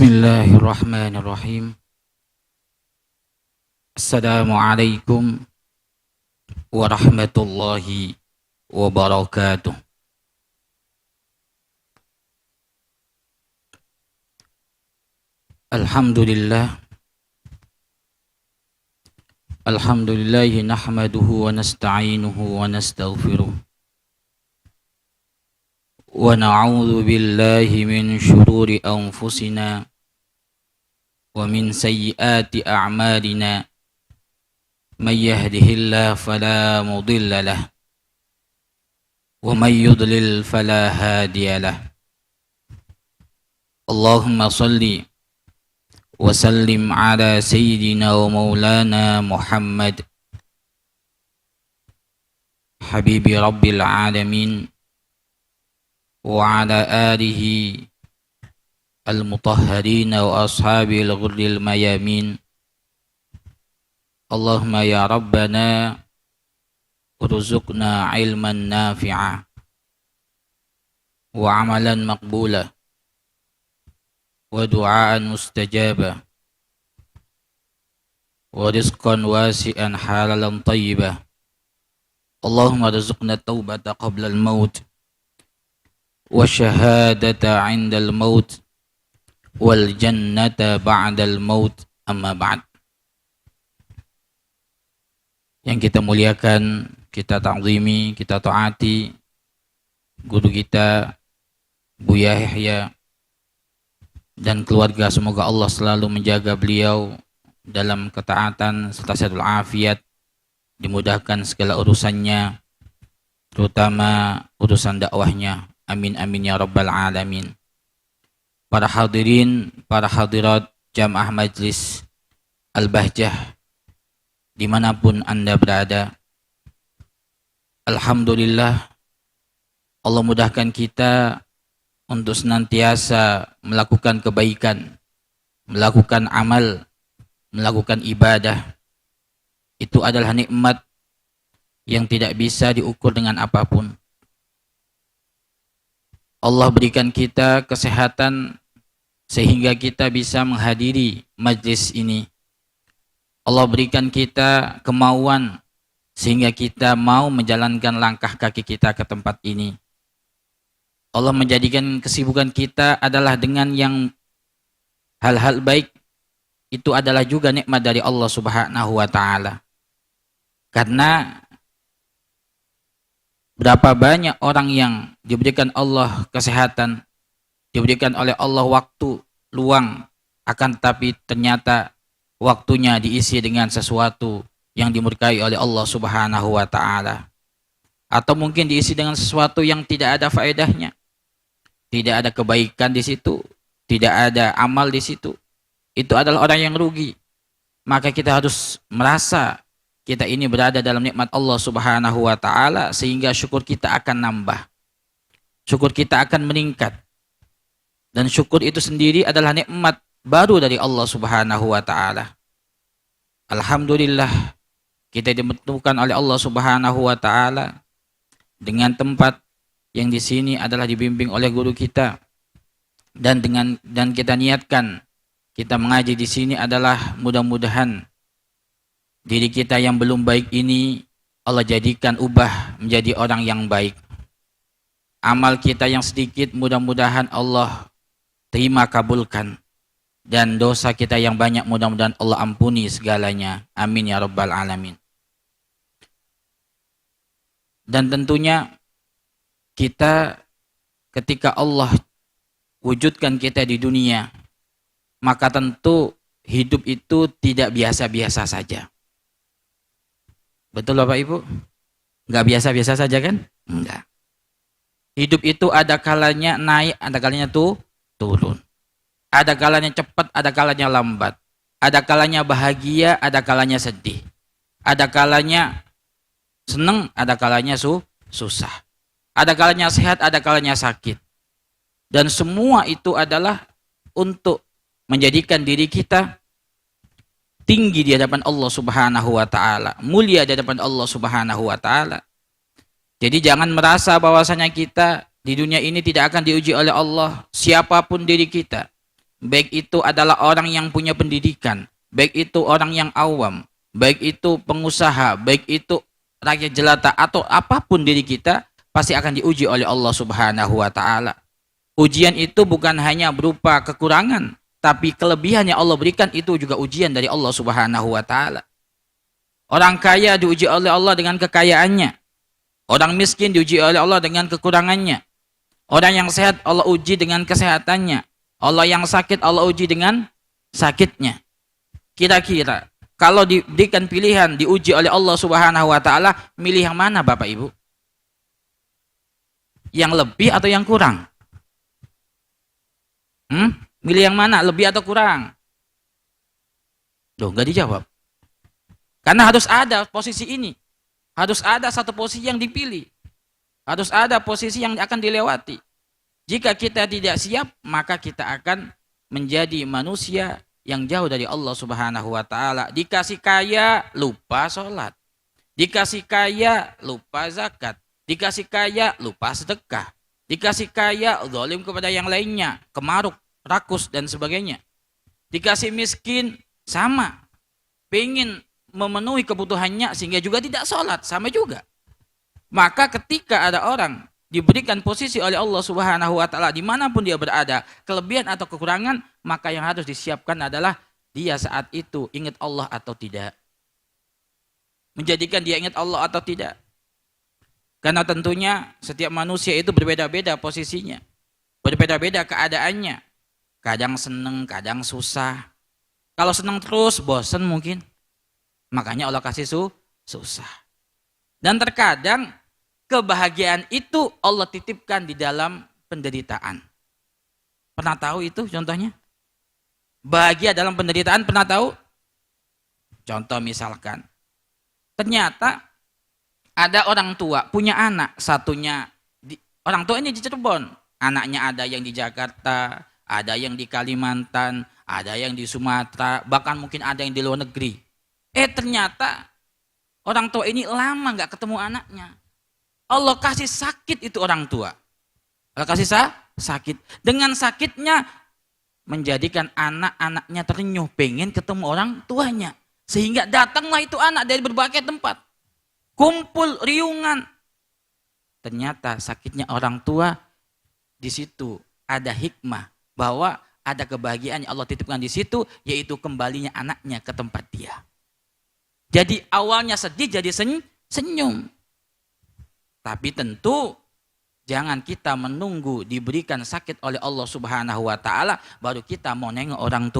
Bismillahirrahmanirrahim. Assalamualaikum warahmatullahi wabarakatuh. Alhamdulillah. Alhamdulillahi nahmaduhu wa nasta'inuhu wa nastaghfiruh. Wa na'udzu billahi min syururi anfusina wa min sayyiati a'malina. Man yahdihillahu fala mudilla lahu wa man yudlil fala hadiya lahu. Allahumma shalli wa sallim ala sayyidina wa maulana Muhammad habibi rabbil alamin wa ala alihi al-mutahharin wa ashabil ghurril mayamin. Allahumma ya rabbana urzuqna ilman nafi'a wa amalan maqbula wa du'aan mustajaba wa rizqan wasi'an halalan tayyiba. Allahumma rizqna taubata qabla al-maut wa syahadata 'indal maut wal jannata ba'dal maut, amma ba'd. Yang kita muliakan, kita ta'zimi, kita taati guru kita Buya Yahya dan keluarga. Semoga Allah selalu menjaga beliau dalam ketaatan serta sehatul afiat, dimudahkan segala urusannya, terutama urusan dakwahnya. Amin amin ya rabbal alamin. Para hadirin, para hadirat jamaah majlis Al-Bahjah dimanapun Anda berada, alhamdulillah Allah mudahkan kita untuk senantiasa melakukan kebaikan, melakukan amal, melakukan ibadah. Itu adalah nikmat yang tidak bisa diukur dengan apapun. Allah berikan kita kesehatan sehingga kita bisa menghadiri majlis ini. Allah berikan kita kemauan sehingga kita mau menjalankan langkah kaki kita ke tempat ini. Allah menjadikan kesibukan kita adalah dengan yang hal-hal baik. Itu adalah juga nikmat dari Allah Subhanahu wa ta'ala. Karena berapa banyak orang yang diberikan Allah kesehatan, diberikan oleh Allah waktu luang, akan tetapi ternyata waktunya diisi dengan sesuatu yang dimurkai oleh Allah Subhanahu wa ta'ala. Atau mungkin diisi dengan sesuatu yang tidak ada faedahnya. Tidak ada kebaikan di situ, tidak ada amal di situ. Itu adalah orang yang rugi. Maka kita harus merasa kita ini berada dalam nikmat Allah Subhanahu wa ta'ala, sehingga syukur kita akan nambah. Syukur kita akan meningkat. Dan syukur itu sendiri adalah nikmat baru dari Allah Subhanahu wa ta'ala. Alhamdulillah, kita dipertemukan oleh Allah Subhanahu wa ta'ala dengan tempat yang di sini adalah dibimbing oleh guru kita. Dan kita niatkan kita mengaji di sini adalah mudah-mudahan diri kita yang belum baik ini Allah jadikan ubah menjadi orang yang baik. Amal kita yang sedikit mudah-mudahan Allah terima kabulkan. Dan dosa kita yang banyak mudah-mudahan Allah ampuni segalanya. Amin ya rabbal alamin. Dan tentunya kita ketika Allah wujudkan kita di dunia, maka tentu hidup itu tidak biasa-biasa saja. Betul Bapak Ibu? Enggak biasa-biasa saja kan? Enggak. Hidup itu ada kalanya naik, ada kalanya turun. Ada kalanya cepat, ada kalanya lambat. Ada kalanya bahagia, ada kalanya sedih. Ada kalanya senang, ada kalanya susah. Ada kalanya sehat, ada kalanya sakit. Dan semua itu adalah untuk menjadikan diri kita tinggi di hadapan Allah Subhanahu wa ta'ala, mulia di hadapan Allah Subhanahu wa ta'ala. Jadi jangan merasa bahwasanya kita di dunia ini tidak akan diuji oleh Allah, siapapun diri kita. baik itu adalah orang yang punya pendidikan, baik itu orang yang awam, baik itu pengusaha, baik itu rakyat jelata atau apapun diri kita, pasti akan diuji oleh Allah Subhanahu wa taala. Ujian itu bukan hanya berupa kekurangan, tapi kelebihan yang Allah berikan itu juga ujian dari Allah Subhanahu wa taala. Orang kaya diuji oleh Allah dengan kekayaannya. Orang miskin diuji oleh Allah dengan kekurangannya. Orang yang sehat Allah uji dengan kesehatannya. Allah yang sakit Allah uji dengan sakitnya. Kira-kira kalau diberikan pilihan diuji oleh Allah Subhanahu wa taala, milih yang mana Bapak Ibu? Yang lebih atau yang kurang? Milih yang mana? Lebih atau kurang? Loh, enggak dijawab. Karena harus ada posisi ini. Harus ada satu posisi yang dipilih. Harus ada posisi yang akan dilewati. Jika kita tidak siap, maka kita akan menjadi manusia yang jauh dari Allah Subhanahu wa taala. Dikasih kaya, lupa sholat. Dikasih kaya, lupa zakat. Dikasih kaya, lupa sedekah. Dikasih kaya, zalim kepada yang lainnya, kemaruk, rakus dan sebagainya. Dikasih miskin, sama. Pengen memenuhi kebutuhannya sehingga juga tidak sholat, sama juga. Maka ketika ada orang diberikan posisi oleh Allah Subhanahu wa taala dimanapun dia berada, kelebihan atau kekurangan, maka yang harus disiapkan adalah dia saat itu ingat Allah atau tidak. Menjadikan dia ingat Allah atau tidak. Karena tentunya setiap manusia itu berbeda-beda posisinya. Berbeda-beda keadaannya. Kadang senang, kadang susah. Kalau senang terus, bosan mungkin. Makanya Allah kasih susah. Dan terkadang kebahagiaan itu Allah titipkan di dalam penderitaan. Pernah tahu itu contohnya? Bahagia dalam penderitaan pernah tahu? Contoh misalkan, ternyata ada orang tua punya anak, satunya orang tua ini di Cirebon, anaknya ada yang di Jakarta, ada yang di Kalimantan, ada yang di Sumatera, bahkan mungkin ada yang di luar negeri. Ternyata orang tua ini lama nggak ketemu anaknya. Allah kasih sakit itu orang tua. Allah kasih sakit. Dengan sakitnya menjadikan anak-anaknya terenyuh, pengen ketemu orang tuanya. Sehingga datanglah itu anak dari berbagai tempat. Kumpul riungan. Ternyata sakitnya orang tua, di situ ada hikmah bahwa ada kebahagiaan yang Allah titipkan di situ, yaitu kembalinya anaknya ke tempat dia. Jadi awalnya sedih jadi senyum. Tapi tentu jangan kita menunggu diberikan sakit oleh Allah Subhanahu wa taala baru kita mau nengok orang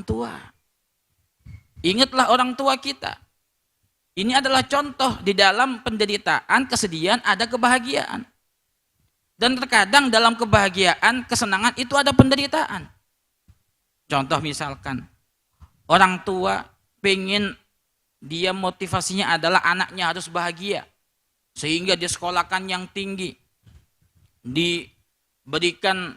tua. Ingatlah orang tua kita. Ini adalah contoh di dalam penderitaan, kesedihan ada kebahagiaan. Dan terkadang dalam kebahagiaan, kesenangan itu ada penderitaan. Contoh misalkan orang tua pengen, dia motivasinya adalah anaknya harus bahagia. Sehingga disekolahkan yang tinggi. Diberikan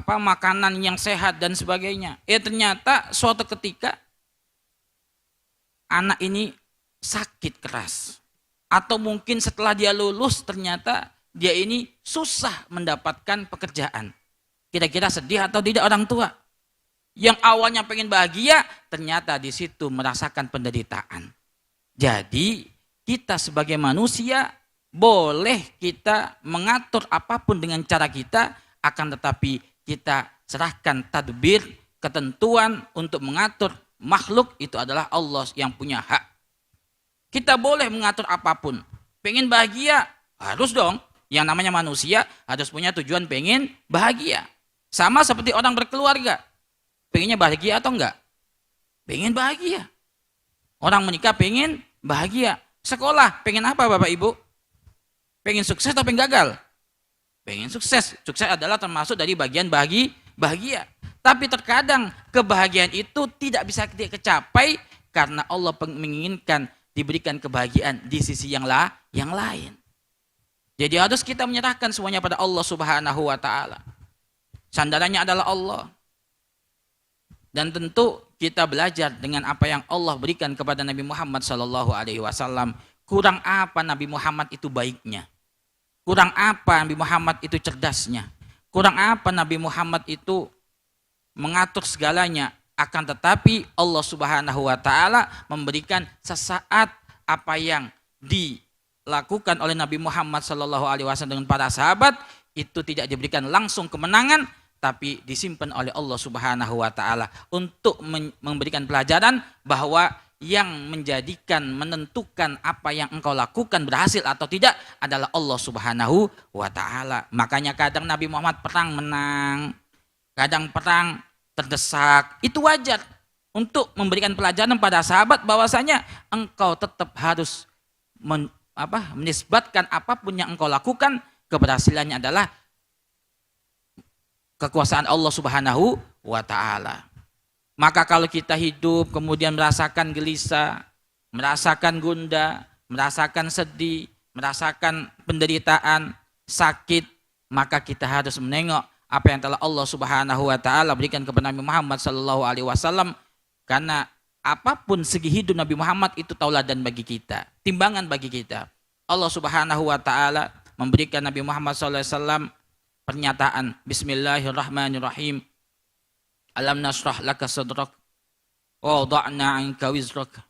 makanan yang sehat dan sebagainya. Ternyata suatu ketika anak ini sakit keras. Atau mungkin setelah dia lulus ternyata dia ini susah mendapatkan pekerjaan. Kira-kira sedih atau tidak orang tua? Yang awalnya pengen bahagia, ternyata di situ merasakan penderitaan. Jadi kita sebagai manusia boleh kita mengatur apapun dengan cara kita, akan tetapi kita serahkan tadbir, ketentuan untuk mengatur makhluk itu adalah Allah yang punya hak. Kita boleh mengatur apapun. Pengen bahagia, harus dong. Yang namanya manusia harus punya tujuan pengen bahagia. Sama seperti orang berkeluarga. Pengennya bahagia atau enggak? Pengen bahagia. Orang menikah pengen bahagia. Sekolah pengen apa Bapak Ibu? Pengen sukses atau pengen gagal? Pengen sukses. Sukses adalah termasuk dari bagian bahagia. Tapi terkadang kebahagiaan itu tidak bisa kecapai karena Allah menginginkan diberikan kebahagiaan di sisi yang lain. Jadi harus kita menyerahkan semuanya pada Allah Subhanahu wa taala. Sandarannya adalah Allah. Dan tentu kita belajar dengan apa yang Allah berikan kepada Nabi Muhammad SAW. Kurang apa Nabi Muhammad itu baiknya? Kurang apa Nabi Muhammad itu cerdasnya? Kurang apa Nabi Muhammad itu mengatur segalanya. Akan tetapi Allah Subhanahu wa taala memberikan sesaat apa yang dilakukan oleh Nabi Muhammad sallallahu alaihi wasallam dengan para sahabat itu tidak diberikan langsung kemenangan, tapi disimpan oleh Allah Subhanahu wa taala untuk memberikan pelajaran bahwa yang menjadikan, menentukan apa yang engkau lakukan berhasil atau tidak adalah Allah Subhanahu wa taala. Makanya kadang Nabi Muhammad perang menang, kadang perang terdesak, itu wajar untuk memberikan pelajaran pada sahabat bahwasanya engkau tetap harus menisbatkan apapun yang engkau lakukan, keberhasilannya adalah kekuasaan Allah Subhanahu wa taala. Maka kalau kita hidup kemudian merasakan gelisah, merasakan gundah, merasakan sedih, merasakan penderitaan, sakit, maka kita harus menengok apa yang telah Allah Subhanahu wa taala berikan kepada Nabi Muhammad sallallahu alaihi wasallam, karena apapun segi hidup Nabi Muhammad itu tauladan bagi kita, timbangan bagi kita. Allah Subhanahu wa taala memberikan Nabi Muhammad sallallahu alaihi wasallam pernyataan Bismillahirrahmanirrahim. Alam nasrah laka sadrak wa wada'na 'anka wizrak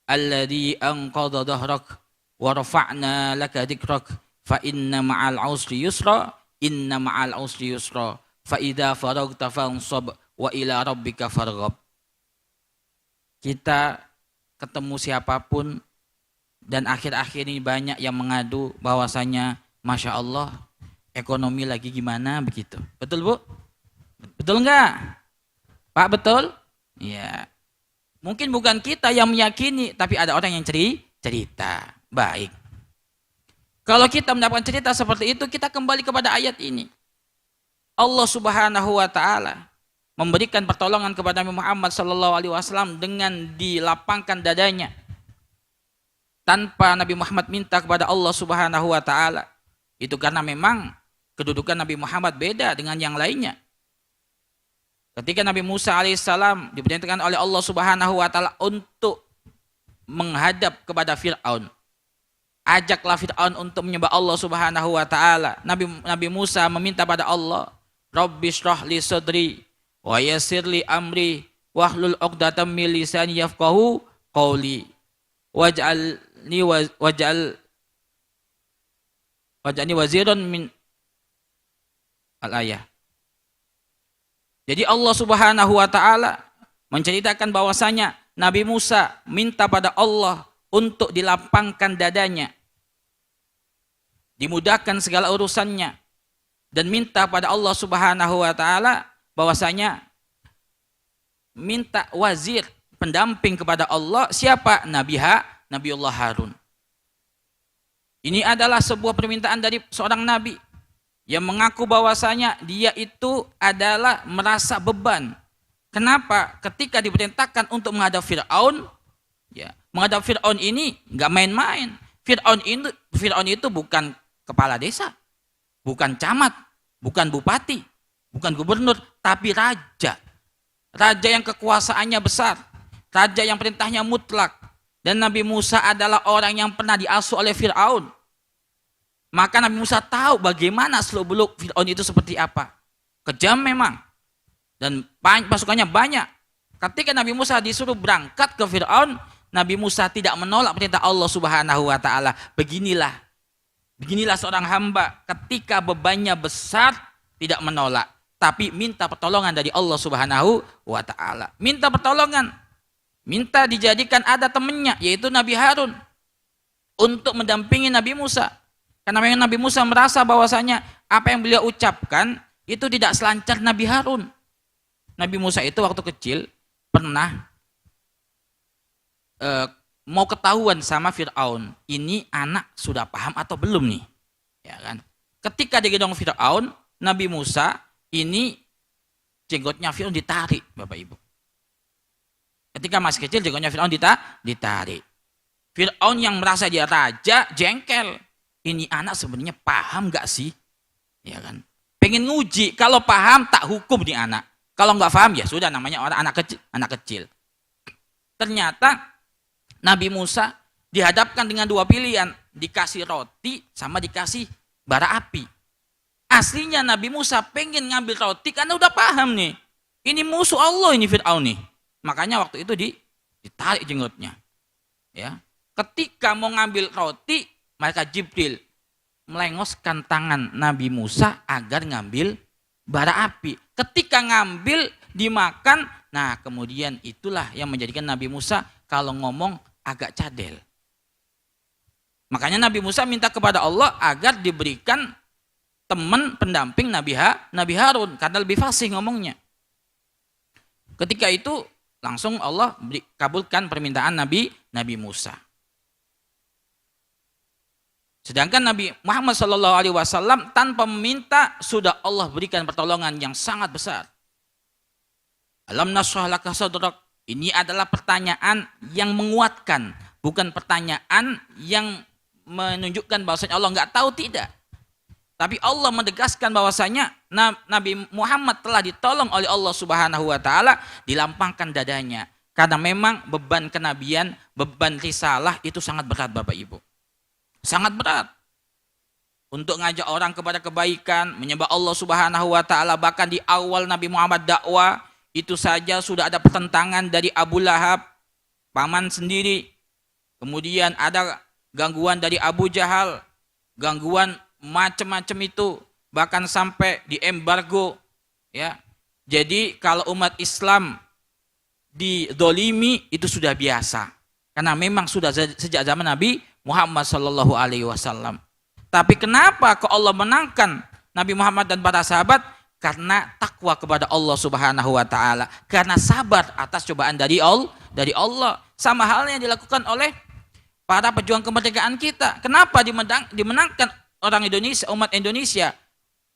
alladhi anqadha dhahrak wa rafa'na laka dhikrak fa inna ma'al 'usri yusra inna ma'al 'usri yusra fa idza faragta fansab wa ila rabbika farghab. Kita ketemu siapapun dan akhir-akhir ini banyak yang mengadu bahwasanya Masya Allah ekonomi lagi gimana begitu. Betul Bu? Betul enggak? Pak, betul? Ya. Mungkin bukan kita yang meyakini, tapi ada orang yang cerita. Baik. Kalau kita mendapatkan cerita seperti itu, kita kembali kepada ayat ini. Allah Subhanahu wa taala memberikan pertolongan kepada Nabi Muhammad sallallahu alaihi wasallam dengan dilapangkan dadanya. Tanpa Nabi Muhammad minta kepada Allah Subhanahu wa taala. Itu karena memang kedudukan Nabi Muhammad beda dengan yang lainnya. Ketika Nabi Musa alaihissalam diperintahkan oleh Allah Subhanahu wa taala untuk menghadap kepada Fir'aun. Ajaklah Fir'aun untuk menyembah Allah Subhanahu wa taala. Nabi Musa meminta pada Allah, Rabbi shrah li sadri wa yassir li amri wahlul 'uqdatam min lisani yafqahu qawli waj'alni waziran min al-ayah. Jadi Allah Subhanahu wa taala menceritakan bahwasanya Nabi Musa minta pada Allah untuk dilapangkan dadanya, dimudahkan segala urusannya, dan minta pada Allah Subhanahu wa taala bahwasanya minta wazir, pendamping kepada Allah. Siapa? Nabiullah Harun. Ini adalah sebuah permintaan dari seorang nabi yang mengaku bahwasanya dia itu adalah merasa beban. Kenapa? Ketika diperintahkan untuk menghadap Fir'aun, ya, menghadap Fir'aun ini nggak main-main. Fir'aun itu bukan kepala desa, bukan camat, bukan bupati, bukan gubernur, tapi raja. Raja yang kekuasaannya besar, raja yang perintahnya mutlak. Dan Nabi Musa adalah orang yang pernah diasuh oleh Fir'aun. Maka Nabi Musa tahu bagaimana seluk-beluk Fir'aun itu seperti apa. Kejam memang. Dan pasukannya banyak. Ketika Nabi Musa disuruh berangkat ke Fir'aun, Nabi Musa tidak menolak perintah Allah Subhanahu wa taala. Beginilah seorang hamba ketika bebannya besar tidak menolak, tapi minta pertolongan dari Allah Subhanahu wa taala. Minta pertolongan. Minta dijadikan ada temannya, yaitu Nabi Harun, untuk mendampingi Nabi Musa. Karena memang Nabi Musa merasa bahwasanya apa yang beliau ucapkan itu tidak selancar Nabi Harun. Nabi Musa itu waktu kecil pernah mau ketahuan sama Fir'aun. Ini anak sudah paham atau belum nih? Ya kan? Ketika digendong Fir'aun, Nabi Musa ini jenggotnya Fir'aun ditarik, Bapak Ibu. Ketika masih kecil jenggotnya Fir'aun ditarik. Fir'aun yang merasa dia raja jengkel. Ini anak sebenarnya paham gak sih? Ya kan? Pengen nguji, kalau paham tak hukum nih anak. Kalau nggak paham ya sudah, namanya orang anak kecil. Ternyata Nabi Musa dihadapkan dengan dua pilihan, dikasih roti sama dikasih bara api. Aslinya Nabi Musa pengen ngambil roti karena udah paham nih. Ini musuh Allah ini Fir'aun nih. Makanya waktu itu ditarik jenggotnya. Ya. Ketika mau ngambil roti, maka Jibril melengoskan tangan Nabi Musa agar ngambil bara api. Ketika ngambil, dimakan, nah kemudian itulah yang menjadikan Nabi Musa kalau ngomong agak cadel. Makanya Nabi Musa minta kepada Allah agar diberikan teman pendamping Nabi Harun karena lebih fasih ngomongnya. Ketika itu langsung Allah kabulkan permintaan Nabi Musa. Sedangkan Nabi Muhammad SAW tanpa meminta sudah Allah berikan pertolongan yang sangat besar. Alam nashrah laka sadrak. Ini adalah pertanyaan yang menguatkan, bukan pertanyaan yang menunjukkan bahwasanya Allah nggak tahu, tidak. Tapi Allah menegaskan bahwasanya Nabi Muhammad telah ditolong oleh Allah Subhanahu wa taala, dilampangkan dadanya. Karena memang beban kenabian, beban risalah itu sangat berat Bapak Ibu. Sangat berat. Untuk ngajak orang kepada kebaikan, menyembah Allah Subhanahu wa taala, bahkan di awal Nabi Muhammad dakwah itu saja sudah ada pertentangan dari Abu Lahab, paman sendiri. Kemudian ada gangguan dari Abu Jahal, gangguan macam-macam itu, bahkan sampai diembargo, ya. Jadi kalau umat Islam didolimi itu sudah biasa, karena memang sudah sejak zaman Nabi Muhammad Sallallahu Alaihi Wasallam. Tapi kenapa kok Allah menangkan Nabi Muhammad dan para sahabat? Karena takwa kepada Allah Subhanahu Wa Taala, karena sabar atas cobaan dari Allah. Sama halnya yang dilakukan oleh para pejuang kemerdekaan kita. Kenapa dimenangkan orang Indonesia, umat Indonesia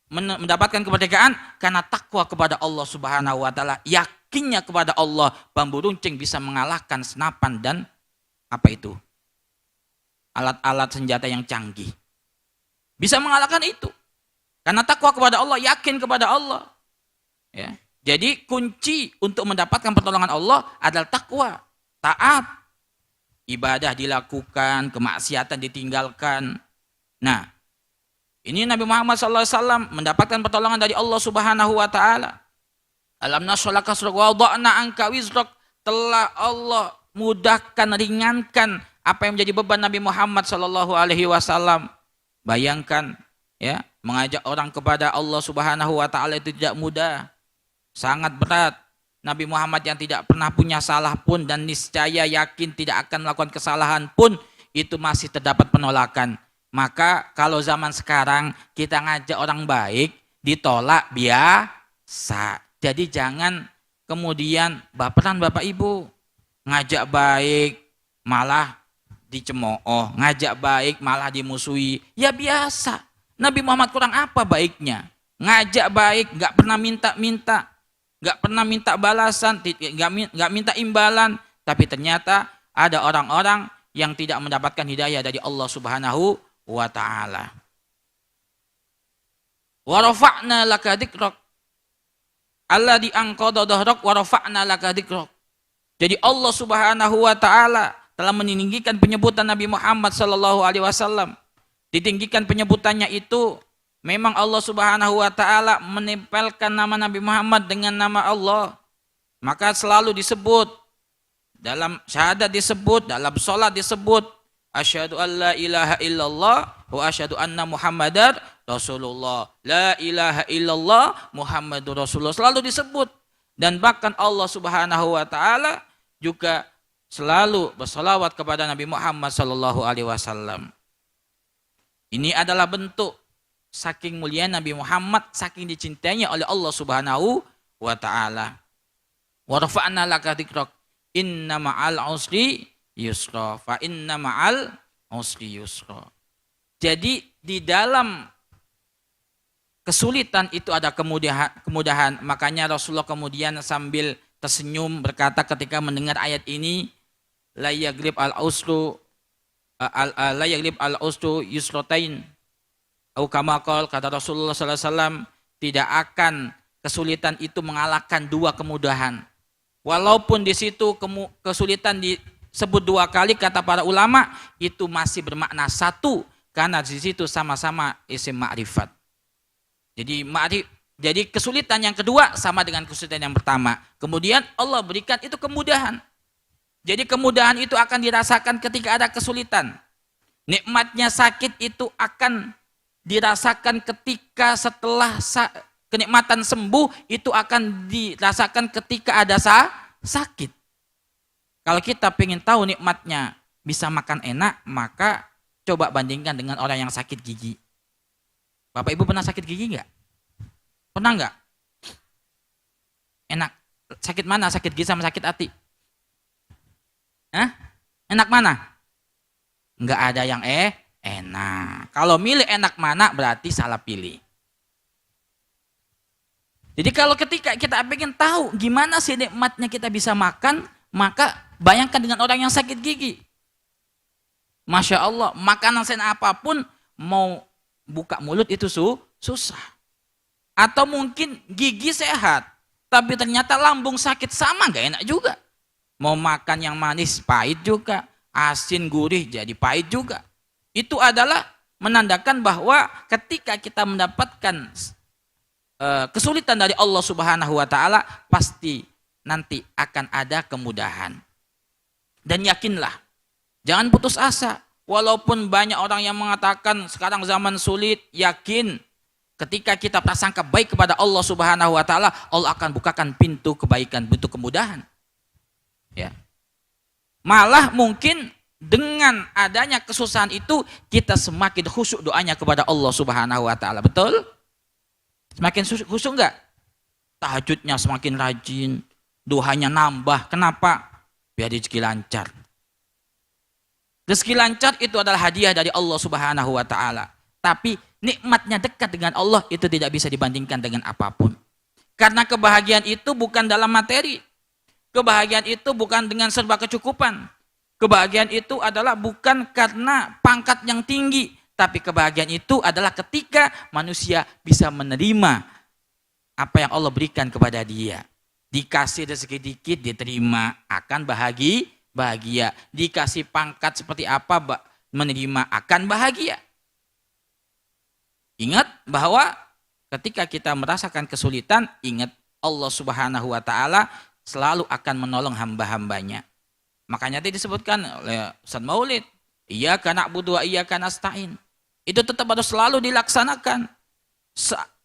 mendapatkan kemerdekaan? Karena takwa kepada Allah Subhanahu Wa Taala, yakinnya kepada Allah, bambu runcing bisa mengalahkan senapan dan apa itu? Alat-alat senjata yang canggih. Bisa mengalahkan itu. Karena takwa kepada Allah, yakin kepada Allah. Ya. Jadi kunci untuk mendapatkan pertolongan Allah adalah takwa, taat, ibadah dilakukan, kemaksiatan ditinggalkan. Nah, ini Nabi Muhammad SAW mendapatkan pertolongan dari Allah Subhanahu Wa Taala. Alam nashrah laka sadrak wa wada'na anka wizrak. Telah Allah mudahkan, ringankan apa yang menjadi beban Nabi Muhammad Sallallahu Alaihi Wasallam. Bayangkan, ya, mengajak orang kepada Allah Subhanahu Wa Taala itu tidak mudah, sangat berat. Nabi Muhammad yang tidak pernah punya salah pun dan niscaya yakin tidak akan melakukan kesalahan pun itu masih terdapat penolakan. Maka kalau zaman sekarang kita ngajak orang baik ditolak biasa. Jadi jangan kemudian baperan Bapak Ibu, ngajak baik malah dicemooh, ngajak baik malah dimusuhi. Ya biasa. Nabi Muhammad kurang apa baiknya? Ngajak baik, nggak pernah minta-minta, nggak pernah minta balasan, nggak minta imbalan. Tapi ternyata ada orang-orang yang tidak mendapatkan hidayah dari Allah Subhanahu wa Ta'ala. Wa rafa'na laka dzikrak. Alladzi anqadha dhahrak wa rafa'na laka dzikrak. Jadi Allah Subhanahu wa Ta'ala telah meninggikan penyebutan Nabi Muhammad Sallallahu Alaihi Wasallam. Ditinggikan penyebutannya itu memang Allah Subhanahu Wa Taala menempelkan nama Nabi Muhammad dengan nama Allah. Maka selalu disebut dalam syahadat, disebut dalam sholat, disebut asyhadu an la ilaha illallah wa asyhadu anna Muhammadar Rasulullah. La ilaha illallah Muhammadur Rasulullah selalu disebut. Dan bahkan Allah Subhanahu Wa Taala juga selalu bersolawat kepada Nabi Muhammad Sallallahu Alaihi Wasallam. Ini adalah bentuk saking mulia Nabi Muhammad, saking dicintainya oleh Allah Subhanahu wa Ta'ala. Wa rafa'na laka dzikrak. Inna ma'al usri yusra. Fa inna ma'al usri yusra. Jadi di dalam kesulitan itu ada kemudahan. Makanya Rasulullah kemudian sambil tersenyum berkata ketika mendengar ayat ini, la yaglib al-usru yusratain. Atau kama qala, kata Rasulullah sallallahu alaihi wasallam, tidak akan kesulitan itu mengalahkan dua kemudahan. Walaupun di situ kesulitan disebut dua kali, kata para ulama, itu masih bermakna satu karena di situ sama-sama isim ma'rifat. Jadi Jadi kesulitan yang kedua sama dengan kesulitan yang pertama. Kemudian Allah berikan itu kemudahan. Jadi kemudahan itu akan dirasakan ketika ada kesulitan. Nikmatnya sakit itu akan dirasakan ketika setelah kenikmatan sembuh, itu akan dirasakan ketika ada sakit. Kalau kita pengen tahu nikmatnya bisa makan enak, maka coba bandingkan dengan orang yang sakit gigi. Bapak Ibu pernah sakit gigi nggak? Pernah nggak? Enak. Sakit mana? Sakit gigi sama sakit hati? Hah? Enak mana? Nggak ada yang enak. Kalau milih enak mana berarti salah pilih. Jadi kalau ketika kita ingin tahu gimana sih nikmatnya kita bisa makan, maka bayangkan dengan orang yang sakit gigi. Masya Allah, makanan seenak apapun mau buka mulut itu susah. Atau mungkin gigi sehat, tapi ternyata lambung sakit, sama nggak enak juga. Mau makan yang manis pahit juga, asin gurih jadi pahit juga. Itu adalah menandakan bahwa ketika kita mendapatkan kesulitan dari Allah Subhanahu wa taala, pasti nanti akan ada kemudahan. Dan yakinlah, jangan putus asa. Walaupun banyak orang yang mengatakan sekarang zaman sulit, yakin ketika kita prasangka baik kepada Allah Subhanahu wa taala, Allah akan bukakan pintu kebaikan, pintu kemudahan. Ya. Malah mungkin dengan adanya kesusahan itu kita semakin khusyuk doanya kepada Allah Subhanahu wa taala. Betul? Semakin khusyuk enggak? Tahajudnya semakin rajin, doanya nambah. Kenapa? Biar rezeki lancar. Rezeki lancar itu adalah hadiah dari Allah Subhanahu wa taala. Tapi nikmatnya dekat dengan Allah itu tidak bisa dibandingkan dengan apapun. Karena kebahagiaan itu bukan dalam materi. Kebahagiaan itu bukan dengan serba kecukupan. Kebahagiaan itu adalah bukan karena pangkat yang tinggi. Tapi kebahagiaan itu adalah ketika manusia bisa menerima apa yang Allah berikan kepada dia. Dikasih rezeki dikit diterima, akan bahagia. Dikasih pangkat seperti apa menerima, akan bahagia. Ingat bahwa ketika kita merasakan kesulitan, ingat Allah Subhanahu wa taala selalu akan menolong hamba-hambanya. Makanya tadi disebutkan oleh Ustaz Maulid, iyyaka na'budu wa iyyaka nasta'in. Itu tetap harus selalu dilaksanakan.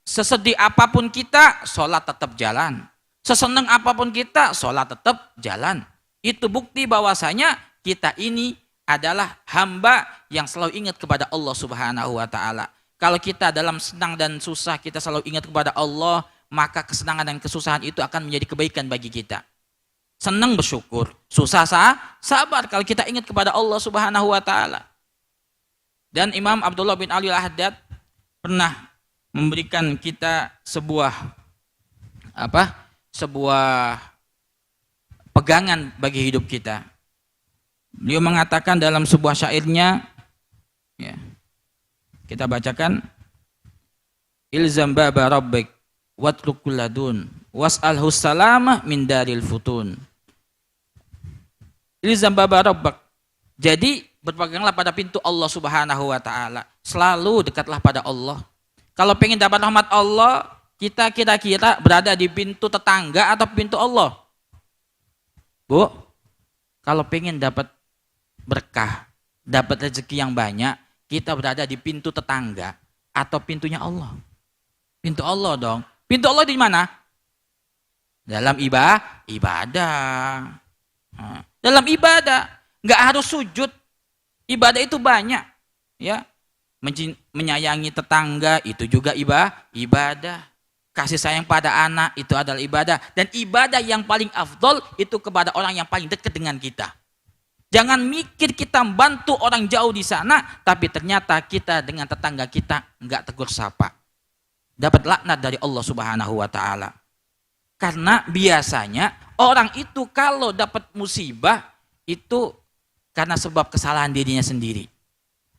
Sesedih apapun kita, sholat tetap jalan. Sesenang apapun kita, sholat tetap jalan. Itu bukti bahwasanya kita ini adalah hamba yang selalu ingat kepada Allah Subhanahu wa taala. Kalau kita dalam senang dan susah kita selalu ingat kepada Allah, maka kesenangan dan kesusahan itu akan menjadi kebaikan bagi kita. Senang bersyukur, susah sabar kalau kita ingat kepada Allah Subhanahu wa taala. Dan Imam Abdullah bin Ali Al-Haddad pernah memberikan kita sebuah pegangan bagi hidup kita. Beliau mengatakan dalam sebuah syairnya, ya, kita bacakan, ilzam baba rabbik watrukul ladun was'alhu salamah min daril futun. Ilzam baba rabbik. Jadi berpeganglah pada pintu Allah Subhanahu wa taala. Selalu dekatlah pada Allah. Kalau pengen dapat rahmat Allah, kita kira-kira berada di pintu tetangga atau pintu Allah? Bu, kalau pengen dapat berkah, dapat rezeki yang banyak, kita berada di pintu tetangga atau pintunya Allah? Pintu Allah dong. Pintu Allah di mana? Dalam ibadah. Dalam ibadah, nggak harus sujud. Ibadah itu banyak, ya. Menyayangi tetangga itu juga ibadah. Kasih sayang pada anak itu adalah ibadah. Dan ibadah yang paling afdol itu kepada orang yang paling dekat dengan kita. Jangan mikir kita bantu orang jauh di sana, tapi ternyata kita dengan tetangga kita nggak tegur sapa. Dapat laknat dari Allah Subhanahu wa taala. Karena biasanya orang itu kalau dapat musibah itu karena sebab kesalahan dirinya sendiri.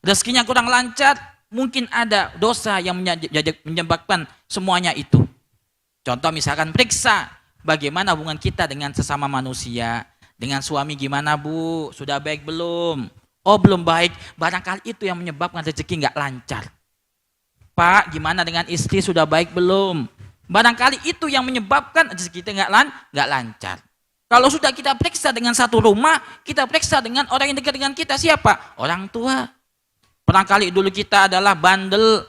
Rezekinya kurang lancar, mungkin ada dosa yang menyebabkan semuanya itu. Contoh misalkan periksa bagaimana hubungan kita dengan sesama manusia. Dengan suami gimana bu? Sudah baik belum? Oh belum baik, barangkali itu yang menyebabkan rezeki nggak lancar. Pak, gimana dengan istri, sudah baik belum? Barangkali itu yang menyebabkan rezeki kita nggak lancar. Kalau sudah kita periksa dengan satu rumah, kita periksa dengan orang yang dekat dengan kita, siapa? Orang tua. Barangkali dulu kita adalah bandel,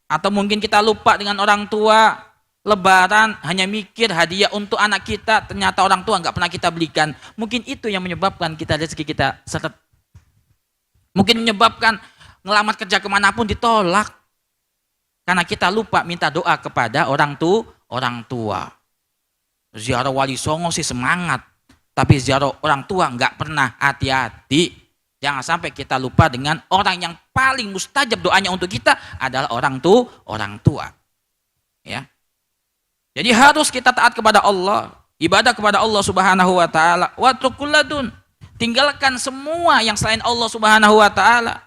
atau mungkin kita lupa dengan orang tua. Lebaran hanya mikir hadiah untuk anak kita, ternyata orang tua nggak pernah kita belikan. Mungkin itu yang menyebabkan kita rezeki kita seret. Mungkin menyebabkan ngelamar kerja kemanapun ditolak. Karena kita lupa minta doa kepada orang tua. Ziarah Wali Songo sih semangat, tapi ziarah orang tua nggak pernah. Hati-hati, jangan sampai kita lupa dengan orang yang paling mustajab doanya untuk kita adalah orang tua. Ya. Jadi harus kita taat kepada Allah, ibadah kepada Allah Subhanahu wa taala. Wa tukulladun. Tinggalkan semua yang selain Allah Subhanahu wa taala.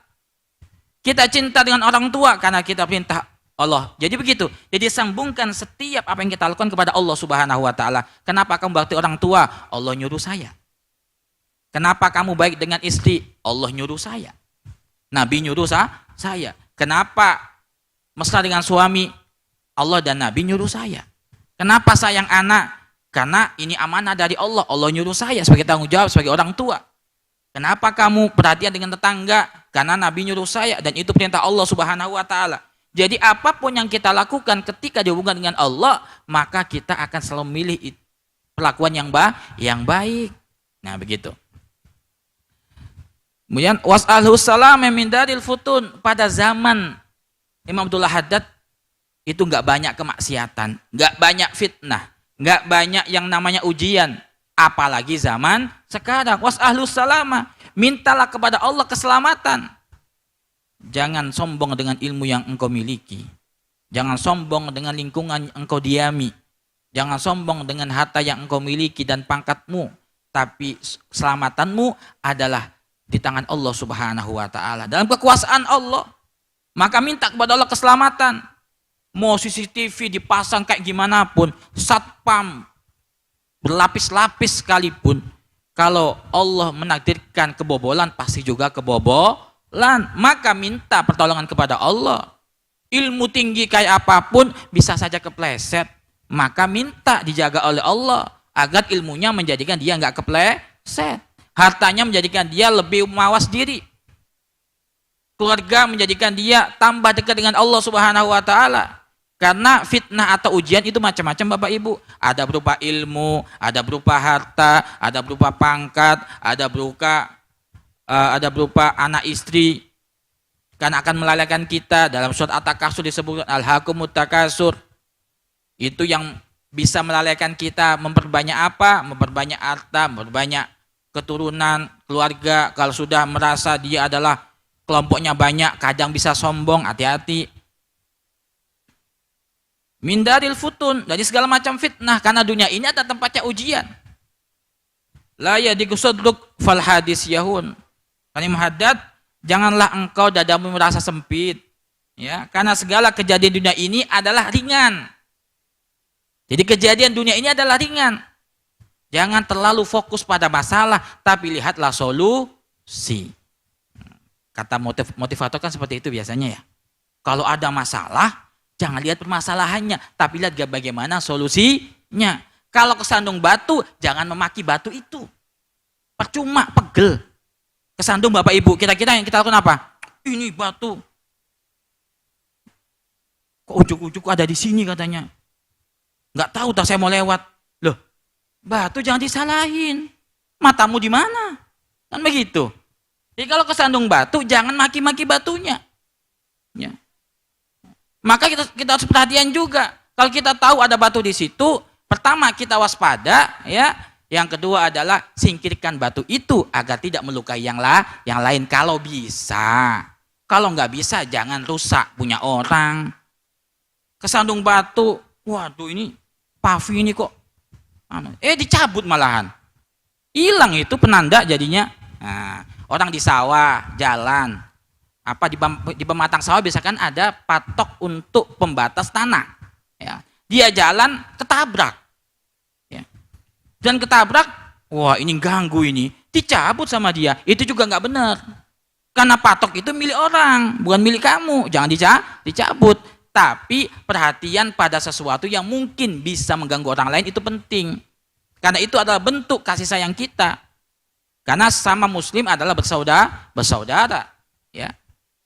Kita cinta dengan orang tua karena kita perintah Allah. Jadi begitu. Jadi sambungkan setiap apa yang kita lakukan kepada Allah Subhanahu wa taala. Kenapa kamu bakti orang tua? Allah nyuruh saya. Kenapa kamu baik dengan istri? Allah nyuruh saya. Nabi nyuruh saya. Kenapa mesra dengan suami? Allah dan Nabi nyuruh saya. Kenapa sayang anak? Karena ini amanah dari Allah. Allah nyuruh saya sebagai tanggung jawab sebagai orang tua. Kenapa kamu perhatian dengan tetangga? Karena Nabi nyuruh saya dan itu perintah Allah Subhanahu wa taala. Jadi apapun yang kita lakukan ketika dihubungkan dengan Allah, maka kita akan selalu memilih perlakuan yang baik. Nah, begitu. Kemudian was'alhu salam min daril futun. Pada zaman Imam Abdullah Haddad itu nggak banyak kemaksiatan, nggak banyak fitnah, nggak banyak yang namanya ujian. Apalagi zaman sekarang. Was'ahlus salama, mintalah kepada Allah keselamatan. Jangan sombong dengan ilmu yang engkau miliki. Jangan sombong dengan lingkungan yang engkau diami. Jangan sombong dengan harta yang engkau miliki dan pangkatmu. Tapi keselamatanmu adalah di tangan Allah Subhanahu wa taala. Dalam kekuasaan Allah. Maka minta kepada Allah keselamatan. Mau CCTV dipasang kayak gimana pun, satpam berlapis-lapis sekalipun, kalau Allah menakdirkan kebobolan, pasti juga kebobolan. Maka minta pertolongan kepada Allah. Ilmu tinggi kayak apapun bisa saja kepleset. Maka minta dijaga oleh Allah agar ilmunya menjadikan dia nggak kepleset. Hartanya menjadikan dia lebih mawas diri. Keluarga menjadikan dia tambah dekat dengan Allah Subhanahu wa taala. Karena fitnah atau ujian itu macam-macam Bapak Ibu. Ada berupa ilmu, ada berupa harta, ada berupa pangkat, ada berupa anak istri. Karena akan melalaikan kita. Dalam surat At-Takasur disebutkan Alhaakumut Takasur. Itu yang bisa melalaikan kita memperbanyak apa? Memperbanyak harta, memperbanyak keturunan, keluarga. Kalau sudah merasa dia adalah kelompoknya banyak, kadang bisa sombong, hati-hati. Mindaril futun, dari segala macam fitnah, karena dunia ini ada tempatnya ujian. La yadiku sudruk fal hadis yahun. Kani Haddad, janganlah engkau dadamu merasa sempit, ya, karena segala kejadian dunia ini adalah ringan. Jadi kejadian dunia ini adalah ringan. Jangan terlalu fokus pada masalah, tapi lihatlah solusi. Kata motivator kan seperti itu biasanya ya. Kalau ada masalah, jangan lihat permasalahannya, tapi lihat bagaimana solusinya. Kalau kesandung batu, jangan memaki batu itu. Percuma, pegel. Kesandung Bapak Ibu, kira-kira yang kita lakukan apa? Ini batu. Kok ujuk-ujuk ada di sini katanya. Nggak tahu, tak saya mau lewat. Loh, batu jangan disalahin. Matamu di mana? Kan begitu. Jadi kalau kesandung batu, jangan maki-maki batunya. Ya. Maka kita harus perhatian juga. Kalau kita tahu ada batu di situ, pertama kita waspada, ya. Yang kedua adalah singkirkan batu itu agar tidak melukai yang lain kalau bisa. Kalau nggak bisa jangan rusak punya orang. Kesandung batu, waduh ini pavi ini kok, dicabut malahan. Hilang itu penanda jadinya. Nah, orang di sawah jalan. Di pematang sawah biasa kan ada patok untuk pembatas tanah. Ya. Dia jalan ketabrak. Ya. Dan ketabrak, wah ini ganggu ini. Dicabut sama dia. Itu juga nggak benar. Karena patok itu milik orang, bukan milik kamu. Jangan dicabut. Tapi perhatian pada sesuatu yang mungkin bisa mengganggu orang lain itu penting. Karena itu adalah bentuk kasih sayang kita. Karena sama muslim adalah bersaudara. Ya.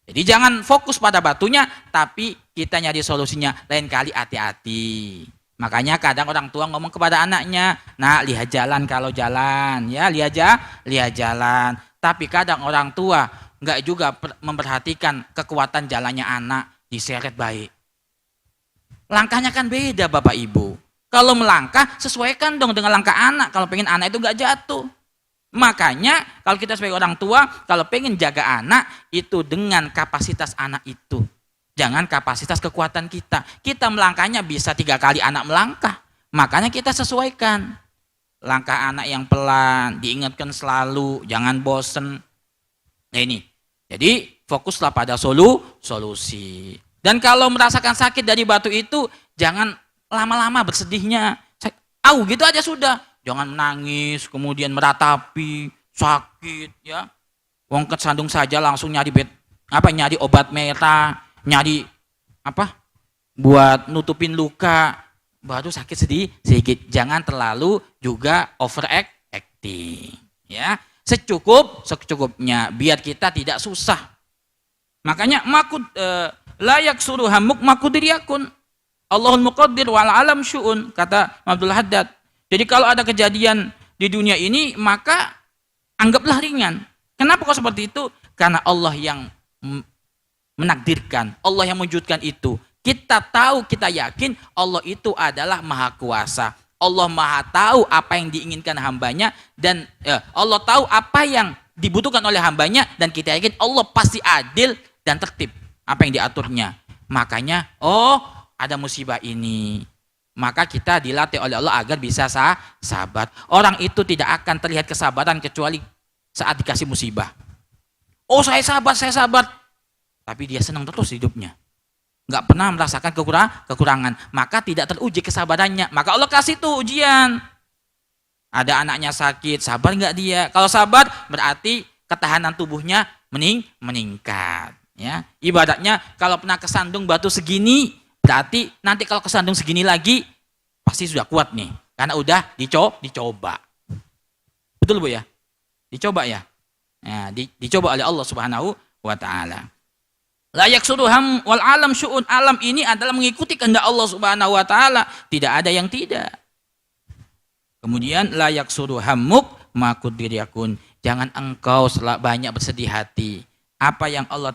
Jadi jangan fokus pada batunya, tapi kita nyari solusinya. Lain kali hati-hati. Makanya kadang orang tua ngomong kepada anaknya, "Nak, lihat jalan kalau jalan." Ya, lihat jalan. Tapi kadang orang tua nggak juga memperhatikan kekuatan jalannya anak, diseret baik. Langkahnya kan beda Bapak Ibu. Kalau melangkah, sesuaikan dong dengan langkah anak. Kalau pengen anak itu nggak jatuh. Makanya kalau kita sebagai orang tua, kalau pengen jaga anak, itu dengan kapasitas anak itu. Jangan kapasitas kekuatan kita. Kita melangkahnya bisa 3 kali anak melangkah. Makanya kita sesuaikan. Langkah anak yang pelan, diingatkan selalu, jangan bosen. Nah ini. Jadi fokuslah pada solusi. Dan kalau merasakan sakit dari batu itu, jangan lama-lama bersedihnya. Gitu aja sudah. Jangan menangis, kemudian meratapi, sakit ya. Wong kesandung saja langsung nyari obat merah, nyari buat nutupin luka, baru sakit sedikit. Jangan terlalu juga overacting ya. Secukupnya biar kita tidak susah. Makanya layak suruh hamuk makudriyakun. Allahul muqaddir wal alam syu'un, kata Abdul Haddad. Jadi kalau ada kejadian di dunia ini, maka anggaplah ringan. Kenapa kok seperti itu? Karena Allah yang menakdirkan, Allah yang mewujudkan itu. Kita tahu, kita yakin Allah itu adalah maha kuasa. Allah maha tahu apa yang diinginkan hambanya, dan Allah tahu apa yang dibutuhkan oleh hambanya, dan kita yakin Allah pasti adil dan tertib apa yang diaturnya. Makanya, ada musibah ini, maka kita dilatih oleh Allah agar bisa sabar. Orang itu tidak akan terlihat kesabaran kecuali saat dikasih musibah. Saya sabar. Tapi dia senang terus hidupnya. Nggak pernah merasakan kekurangan. Maka tidak teruji kesabarannya. Maka Allah kasih tuh ujian. Ada anaknya sakit, sabar nggak dia? Kalau sabar berarti ketahanan tubuhnya meningkat. Ya, ibaratnya kalau pernah kesandung batu segini, berarti nanti kalau kesandung segini lagi pasti sudah kuat nih, karena udah dicoba. Betul Bu ya? Dicoba ya. Nah, dicoba oleh Allah Subhanahu wa taala. Layak suruham wal alam syu'un. Alam ini adalah mengikuti kehendak Allah Subhanahu wa taala, tidak ada yang tidak. Kemudian layak suruhamuk makudriyakun. Jangan engkau banyak bersedih hati. Apa yang Allah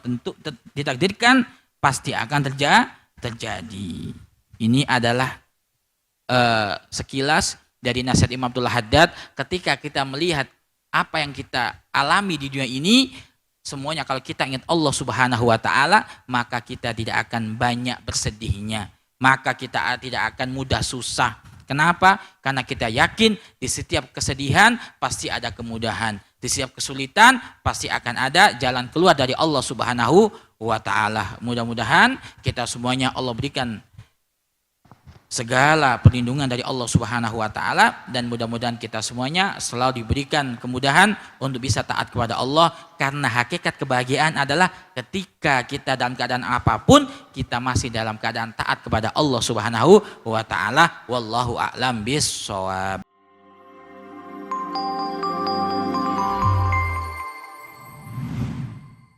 ditakdirkan pasti akan terjadi. Ini adalah sekilas dari nasihat Imam Abdul Haddad. Ketika kita melihat apa yang kita alami di dunia ini, semuanya kalau kita ingat Allah Subhanahu wa taala, maka kita tidak akan banyak bersedihnya. Maka kita tidak akan mudah susah. Kenapa? Karena kita yakin di setiap kesedihan pasti ada kemudahan. Di setiap kesulitan pasti akan ada jalan keluar dari Allah Subhanahu wa taala. Mudah-mudahan kita semuanya Allah berikan segala perlindungan dari Allah Subhanahu wa taala, dan mudah-mudahan kita semuanya selalu diberikan kemudahan untuk bisa taat kepada Allah, karena hakikat kebahagiaan adalah ketika kita dalam keadaan apapun kita masih dalam keadaan taat kepada Allah Subhanahu wa taala. Wallahu a'lam bissawab.